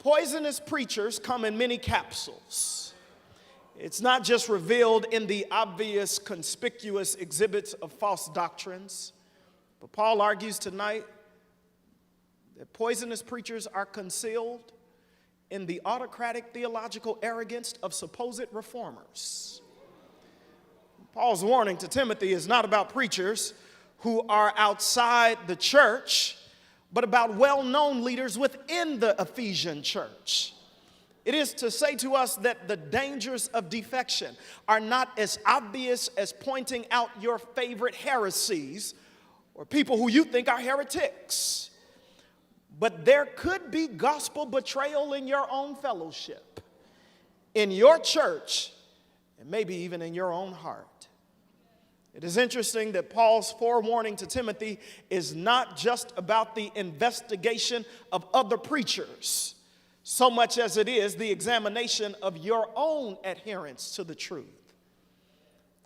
Poisonous preachers come in many capsules. It's not just revealed in the obvious, conspicuous exhibits of false doctrines, but Paul argues tonight that poisonous preachers are concealed in the autocratic theological arrogance of supposed reformers. Paul's warning to Timothy is not about preachers who are outside the church, but about well-known leaders within the Ephesian church. It is to say to us that the dangers of defection are not as obvious as pointing out your favorite heresies or people who you think are heretics. But there could be gospel betrayal in your own fellowship, in your church, and maybe even in your own heart. It is interesting that Paul's forewarning to Timothy is not just about the investigation of other preachers, so much as it is the examination of your own adherence to the truth.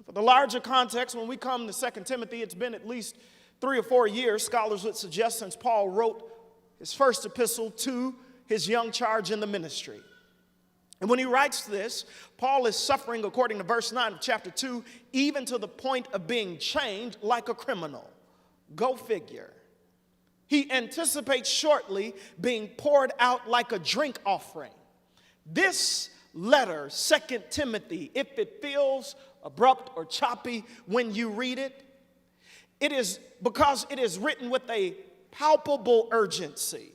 For the larger context, when we come to 2 Timothy, it's been at least 3 or 4 years, scholars would suggest, since Paul wrote his first epistle to his young charge in the ministry. And when he writes this, Paul is suffering, according to verse 9 of chapter 2, even to the point of being chained like a criminal. Go figure. He anticipates shortly being poured out like a drink offering. This letter, 2 Timothy, if it feels abrupt or choppy when you read it, it is because it is written with a palpable urgency.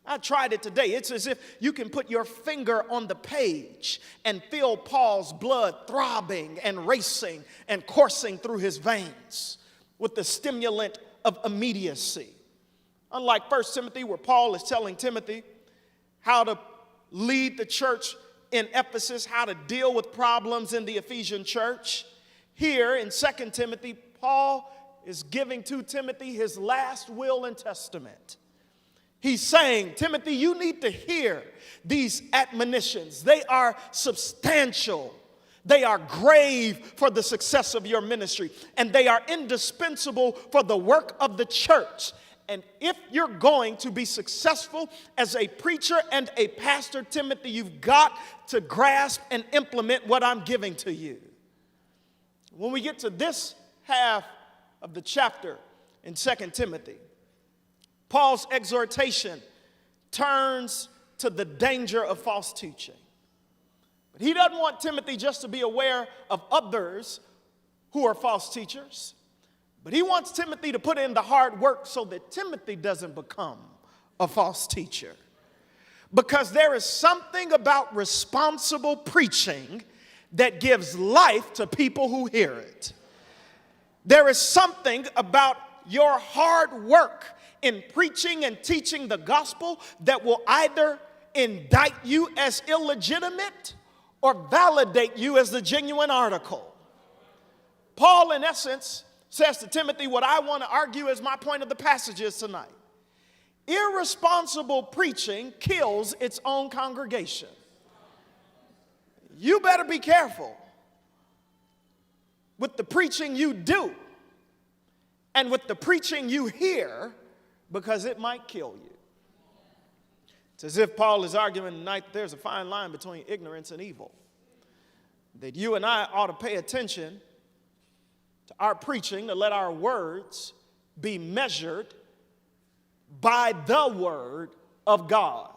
I tried it today. It's as if you can put your finger on the page and feel Paul's blood throbbing and racing and coursing through his veins with the stimulant of immediacy. Unlike 1 Timothy, where Paul is telling Timothy how to lead the church in Ephesus, how to deal with problems in the Ephesian church, here in 2 Timothy, Paul is giving to Timothy his last will and testament. He's saying, Timothy, you need to hear these admonitions. They are substantial. They are grave for the success of your ministry, and they are indispensable for the work of the church. And if you're going to be successful as a preacher and a pastor, Timothy, you've got to grasp and implement what I'm giving to you. When we get to this half of the chapter in 2 Timothy, Paul's exhortation turns to the danger of false teaching. But he doesn't want Timothy just to be aware of others who are false teachers, but he wants Timothy to put in the hard work so that Timothy doesn't become a false teacher. Because there is something about responsible preaching that gives life to people who hear it. There is something about your hard work in preaching and teaching the gospel that will either indict you as illegitimate or validate you as the genuine article. Paul, in essence, says to Timothy what I want to argue as my point of the passages tonight. Irresponsible preaching kills its own congregation. You better be careful with the preaching you do and with the preaching you hear, because it might kill you. It's as if Paul is arguing tonight there's a fine line between ignorance and evil. That you and I ought to pay attention to our preaching, to let our words be measured by the word of God.